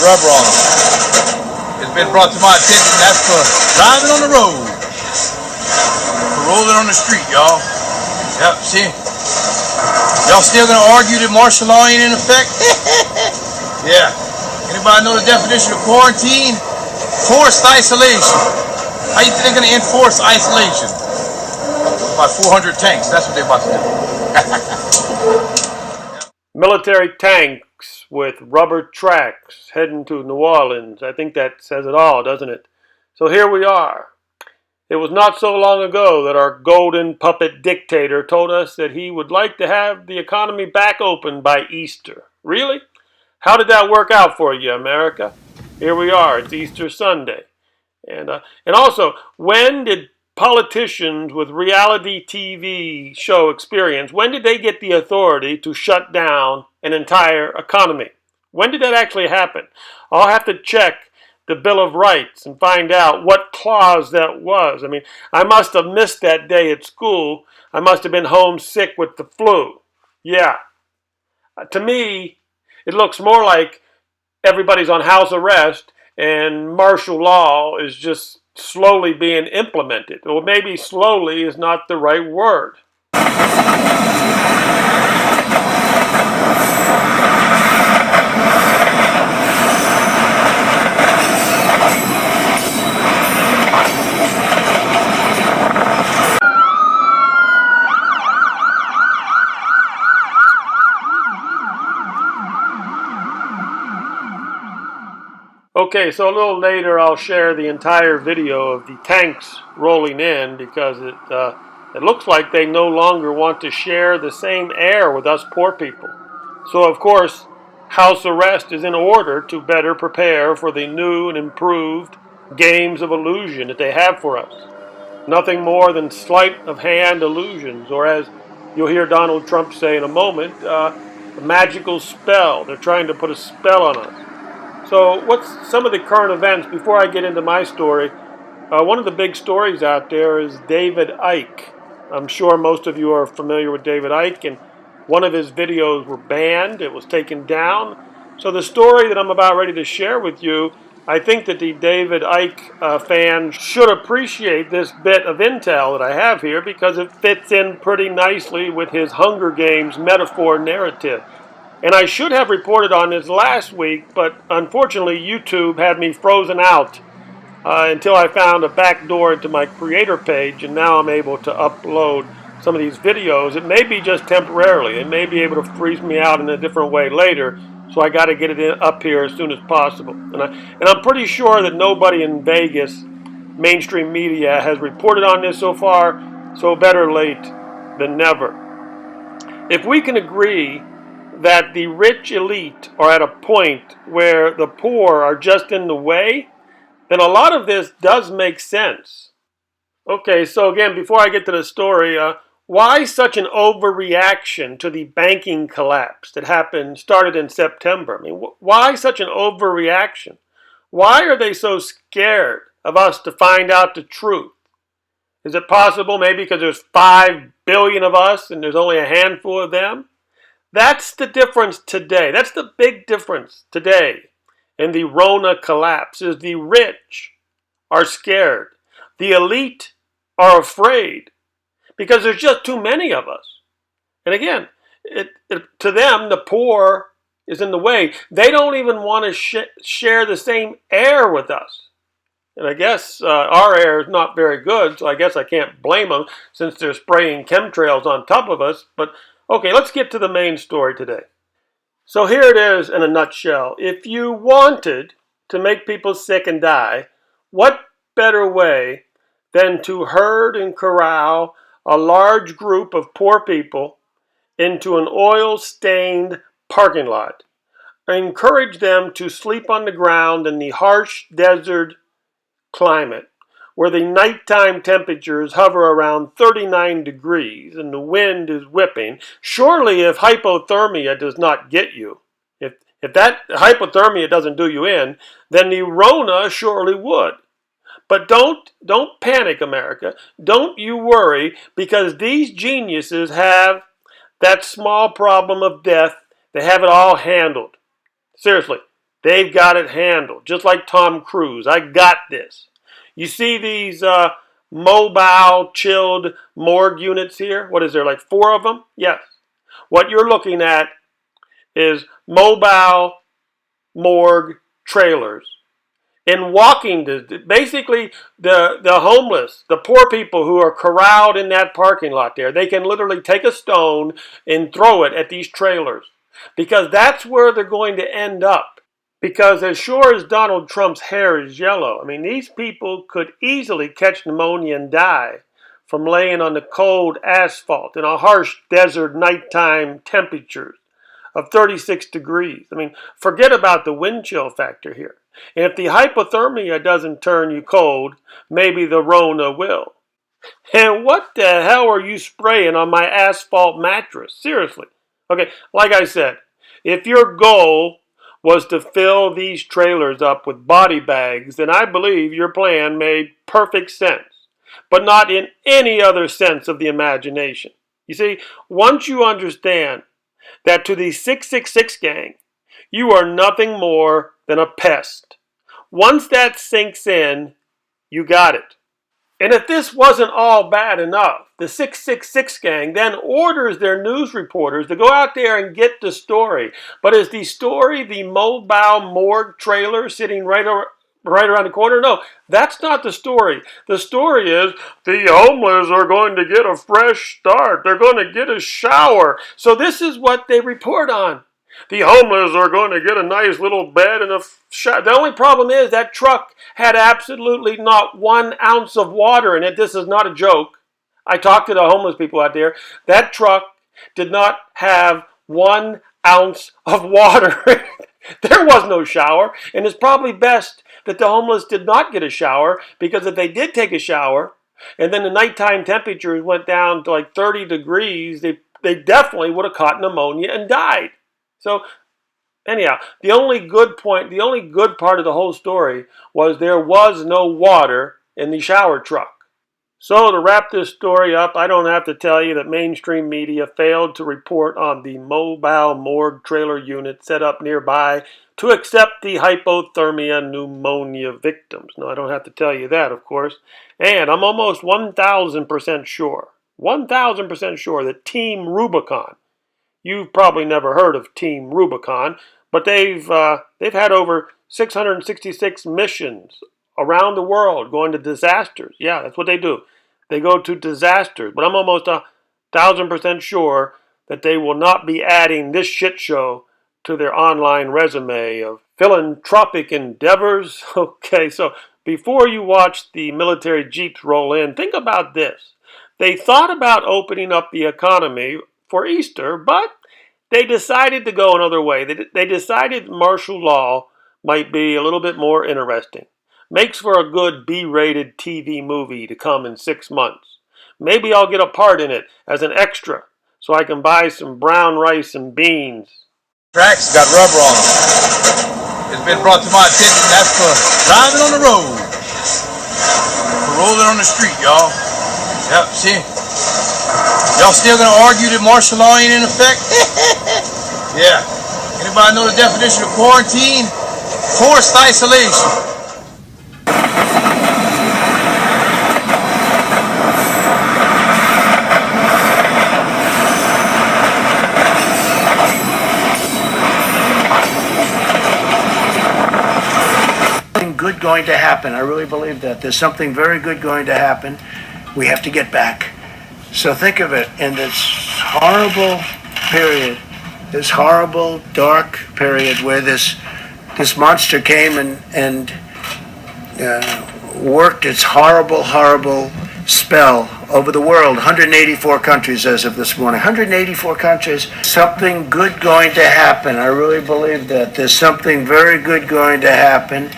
rubber on them. It's been brought to my attention that's for driving on the road, for rolling on the street, y'all. Yep, see? Y'all still gonna argue that martial law ain't in effect? Yeah. Anybody know the definition of quarantine? Forced isolation. How you think they're gonna enforce isolation? About 400 tanks. That's what they're about to do. Military tanks with rubber tracks heading to New Orleans. I think that says it all, doesn't it? So here we are. It was not so long ago that our golden puppet dictator told us that he would like to have the economy back open by Easter. Really? How did that work out for you, America? Here we are. It's Easter Sunday. And also, when did politicians with reality TV show experience, when did they get the authority to shut down an entire economy? When did that actually happen? I'll have to check the Bill of Rights and find out what clause that was. I mean, I must have missed that day at school. I must have been homesick with the flu. Yeah. To me, it looks more like everybody's on house arrest and martial law is just slowly being implemented. Or maybe slowly is not the right word. Okay, so a little later I'll share the entire video of the tanks rolling in because it looks like they no longer want to share the same air with us poor people. So of course, house arrest is in order to better prepare for the new and improved games of illusion that they have for us. Nothing more than sleight of hand illusions, or as you'll hear Donald Trump say in a moment, a magical spell. They're trying to put a spell on us. So what's some of the current events before I get into my story? One of the big stories out there is David Icke. I'm sure most of you are familiar with David Icke, and one of his videos were banned. It was taken down. So the story that I'm about ready to share with you, I think that the David Icke fans should appreciate this bit of intel that I have here because it fits in pretty nicely with his Hunger Games metaphor narrative. And I should have reported on this last week, but unfortunately YouTube had me frozen out until I found a back door into my creator page, and now I'm able to upload some of these videos. It may be just temporarily. It may be able to freeze me out in a different way later, so I got to get it up here as soon as possible. And I'm pretty sure that nobody in Vegas, mainstream media, has reported on this so far, so better late than never. If we can agree that the rich elite are at a point where the poor are just in the way, then a lot of this does make sense. Okay, so again, before I get to the story, why such an overreaction to the banking collapse that started in September? I mean, why such an overreaction? Why are they so scared of us to find out the truth? Is it possible maybe because there's 5 billion of us and there's only a handful of them? That's the difference today. That's the big difference today in the Rona collapse is the rich are scared. The elite are afraid because there's just too many of us. And again, to them, the poor is in the way. They don't even want to share the same air with us. And I guess our air is not very good, so I guess I can't blame them since they're spraying chemtrails on top of us. But okay, let's get to the main story today. So here it is in a nutshell. If you wanted to make people sick and die, what better way than to herd and corral a large group of poor people into an oil-stained parking lot? Encourage them to sleep on the ground in the harsh desert climate, where the nighttime temperatures hover around 39 degrees and the wind is whipping. Surely if hypothermia does not get you, if that hypothermia doesn't do you in, then the Rona surely would. But don't panic, America. Don't you worry, because these geniuses have that small problem of death. They have it all handled. Seriously, They've got it handled, just like Tom Cruise. I got this. You see these mobile chilled morgue units here? What is there, like 4 of them? Yes. What you're looking at is mobile morgue trailers. In walking distance, basically the homeless, the poor people who are corralled in that parking lot there, they can literally take a stone and throw it at these trailers because that's where they're going to end up. Because as sure as Donald Trump's hair is yellow, I mean, these people could easily catch pneumonia and die from laying on the cold asphalt in a harsh desert nighttime temperatures of 36 degrees. I mean, forget about the wind chill factor here. And if the hypothermia doesn't turn you cold, maybe the Rona will. And what the hell are you spraying on my asphalt mattress? Seriously. Okay, like I said, if your goal was to fill these trailers up with body bags, then I believe your plan made perfect sense, but not in any other sense of the imagination. You see, once you understand that to the 666 gang, you are nothing more than a pest. Once that sinks in, you got it. And if this wasn't all bad enough, the 666 gang then orders their news reporters to go out there and get the story. But is the story the mobile morgue trailer sitting right around the corner? No, that's not the story. The story is the homeless are going to get a fresh start. They're going to get a shower. So this is what they report on. The homeless are going to get a nice little bed and a shower. The only problem is that truck had absolutely not 1 ounce of water in it. This is not a joke. I talked to the homeless people out there. That truck did not have 1 ounce of water. There was no shower, and it's probably best that the homeless did not get a shower, because if they did take a shower and then the nighttime temperatures went down to like 30 degrees, they definitely would have caught pneumonia and died. So anyhow, the only good part of the whole story was there was no water in the shower truck. So to wrap this story up, I don't have to tell you that mainstream media failed to report on the mobile morgue trailer unit set up nearby to accept the hypothermia pneumonia victims. No, I don't have to tell you that, of course. And I'm almost 1,000% sure that Team Rubicon, you've probably never heard of Team Rubicon, but they've had over 666 missions around the world going to disasters. Yeah, that's what they do. They go to disasters. But I'm almost 1,000% sure that they will not be adding this shit show to their online resume of philanthropic endeavors. Okay, so before you watch the military jeeps roll in, think about this. They thought about opening up the economy for Easter, but they decided to go another way. They decided martial law might be a little bit more interesting. Makes for a good B-rated TV movie to come in 6 months. Maybe I'll get a part in it as an extra so I can buy some brown rice and beans. Tracks got rubber on them. It's been brought to my attention that's for driving on the road. For rolling on the street, y'all. Yep, see? Y'all still gonna argue that martial law ain't in effect? Yeah. Anybody know the definition of quarantine? Forced isolation. Good going to happen. I really believe that. There's something very good going to happen. We have to get back. So think of it in this horrible period, this horrible, dark period where this monster came and worked its horrible spell over the world. 184 countries as of this morning. 184 countries. Something good going to happen. I really believe that. There's something very good going to happen.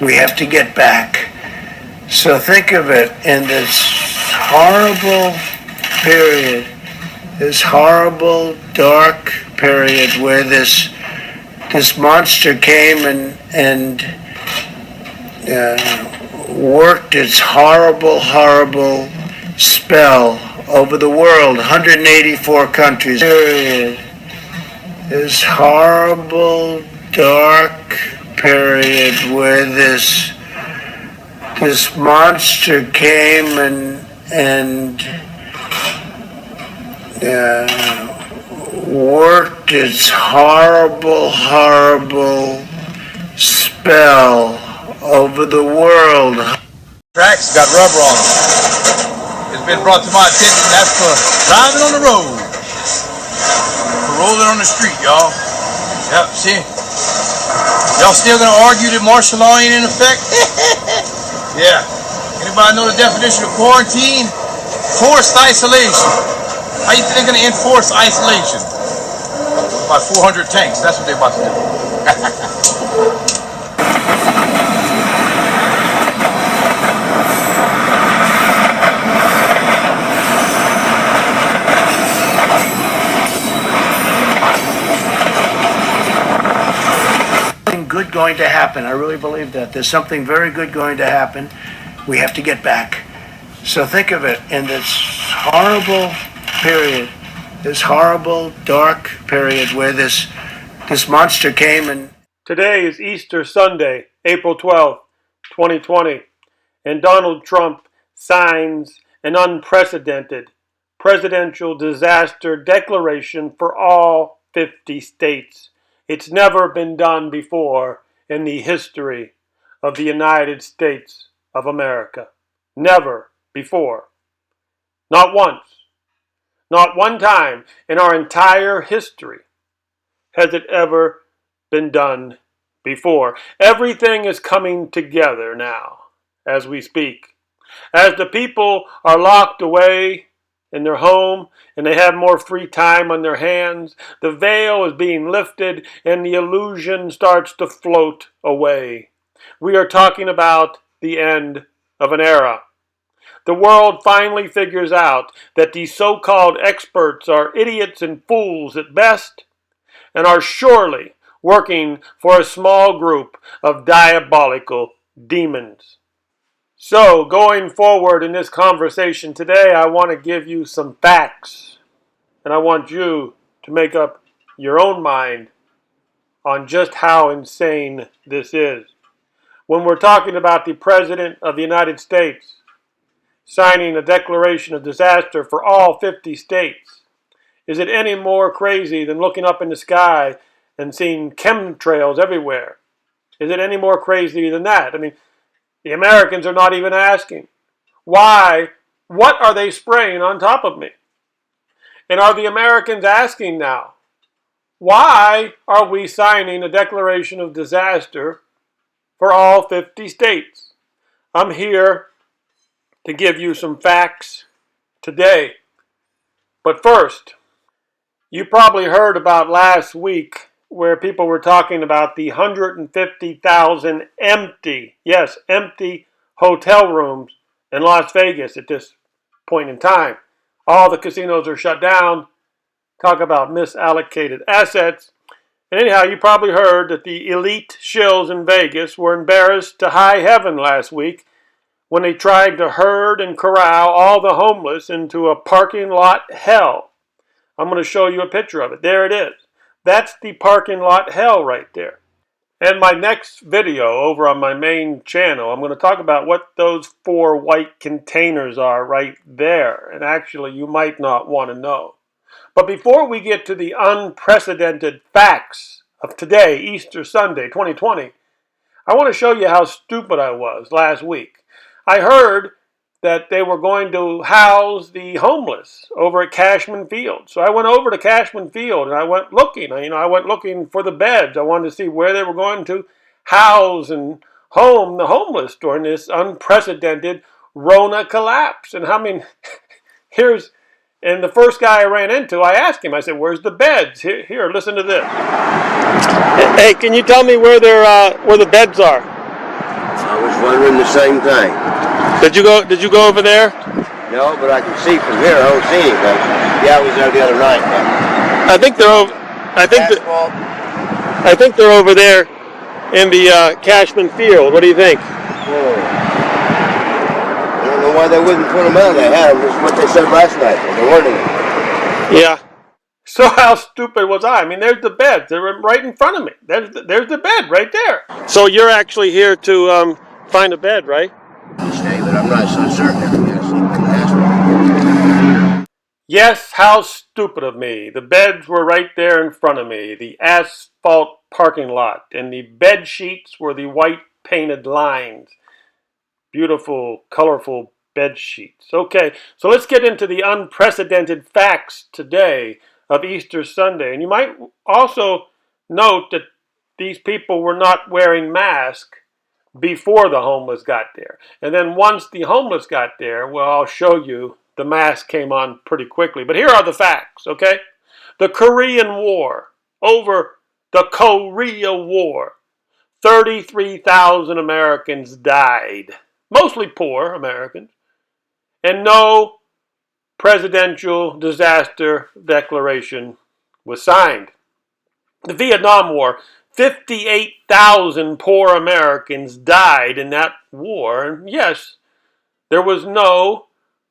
We have to get back. So think of it in this horrible period, this horrible, dark period where this monster came and worked its horrible spell over the world. 184 countries. Period. This horrible, dark period where this monster came and worked its horrible spell over the world. Tracks got rubber on them. It's been brought to my attention that's for driving on the road, for rolling on the street, y'all. Yep, see? Y'all still gonna argue that martial law ain't in effect? Yeah. Anybody know the definition of quarantine? Forced isolation. How you think they're gonna enforce isolation? By 400 tanks. That's what they're about to do. Good going to happen. I really believe that. There's something very good going to happen. We have to get back. So think of it in this horrible period, this horrible, dark period where this monster came and... Today is Easter Sunday, April 12th, 2020, and Donald Trump signs an unprecedented presidential disaster declaration for all 50 states. It's never been done before in the history of the United States of America. Never before. Not once. Not one time in our entire history has it ever been done before. Everything is coming together now as we speak. As the people are locked away in their home and they have more free time on their hands, the veil is being lifted and the illusion starts to float away. We are talking about the end of an era. The world finally figures out that these so-called experts are idiots and fools at best and are surely working for a small group of diabolical demons. So, going forward in this conversation today, I want to give you some facts, and I want you to make up your own mind on just how insane this is. When we're talking about the President of the United States signing a declaration of disaster for all 50 states, is it any more crazy than looking up in the sky and seeing chemtrails everywhere? Is it any more crazy than that? I mean, the Americans are not even asking, why, what are they spraying on top of me? And are the Americans asking now, why are we signing a declaration of disaster for all 50 states? I'm here to give you some facts today. But first, you probably heard about last week where people were talking about the 150,000 empty, yes, empty hotel rooms in Las Vegas at this point in time. All the casinos are shut down. Talk about misallocated assets. And anyhow, you probably heard that the elite shills in Vegas were embarrassed to high heaven last week when they tried to herd and corral all the homeless into a parking lot hell. I'm going to show you a picture of it. There it is. That's the parking lot hell right there. And my next video over on my main channel, I'm going to talk about what those 4 white containers are right there. And actually, you might not want to know. But before we get to the unprecedented facts of today, Easter Sunday, 2020, I want to show you how stupid I was last week. I heard that they were going to house the homeless over at Cashman Field. So I went over to Cashman Field and I went looking. I went looking for the beds. I wanted to see where they were going to house and home the homeless during this unprecedented Rona collapse. And and the first guy I ran into, I asked him, I said, where's the beds? Here, listen to this. Hey, can you tell me where the beds are? I was wondering the same thing. Did you go over there? No, but I can see from here. I don't see anything. Yeah, I was there the other night. I think they're over. I think they're over there in the Cashman Field. What do you think? Whoa. I don't know why they wouldn't put them out. They had them. That's what they said last night. They weren't in. Yeah. So how stupid was I? I mean, there's the bed. They're right in front of me. There's the bed right there. So you're actually here to find a bed, right? Stay, but I'm not so certain if we actually asked. Yes, how stupid of me. The beds were right there in front of me. The asphalt parking lot. And the bed sheets were the white painted lines. Beautiful, colorful bed sheets. Okay, so let's get into the unprecedented facts today of Easter Sunday. And you might also note that these people were not wearing masks before the homeless got there. And then once the homeless got there, well, I'll show you, the mask came on pretty quickly. But here are the facts, okay? The Korean War, over the Korea War, 33,000 Americans died, mostly poor Americans, and no presidential disaster declaration was signed. The Vietnam War, 58,000 poor Americans died in that war. And yes, there was no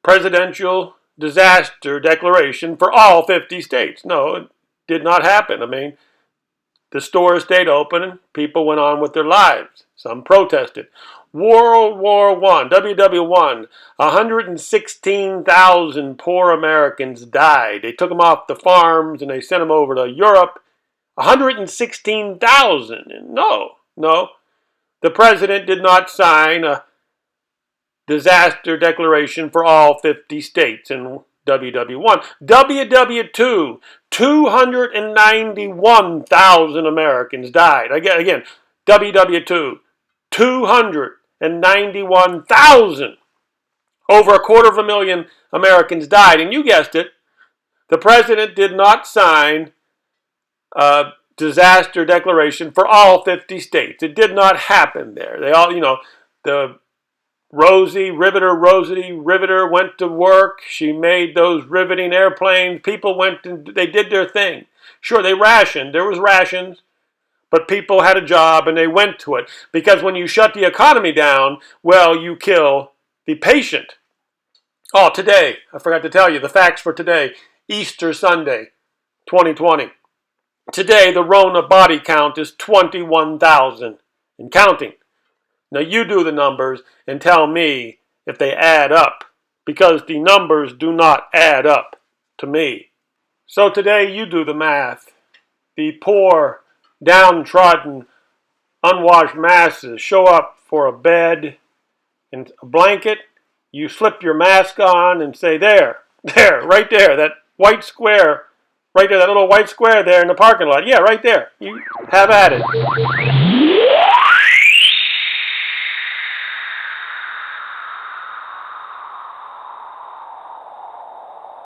presidential disaster declaration for all 50 states. No, it did not happen. I mean, the stores stayed open and people went on with their lives. Some protested. World War I, WW1, 116,000 poor Americans died. They took them off the farms and they sent them over to Europe. 116,000. No. The president did not sign a disaster declaration for all 50 states in WW1. WW2, 291,000 Americans died. Again, WW2, 291,000. Over 250,000 Americans died. And you guessed it, the president did not sign a disaster declaration for all 50 states. It did not happen there. They all, the Rosie Riveter went to work. She made those riveting airplanes. People went and they did their thing. Sure, they rationed. There was rations, but people had a job and they went to it. Because when you shut the economy down, well, you kill the patient. Oh, today, I forgot to tell you, the facts for today, Easter Sunday, 2020. Today, the Rona body count is 21,000 and counting. Now you do the numbers and tell me if they add up, because the numbers do not add up to me. So today you do the math. The poor, downtrodden, unwashed masses show up for a bed and a blanket. You slip your mask on and say, there, right there, that white square, right there, that little white square there in the parking lot. Yeah, right there. You have at it.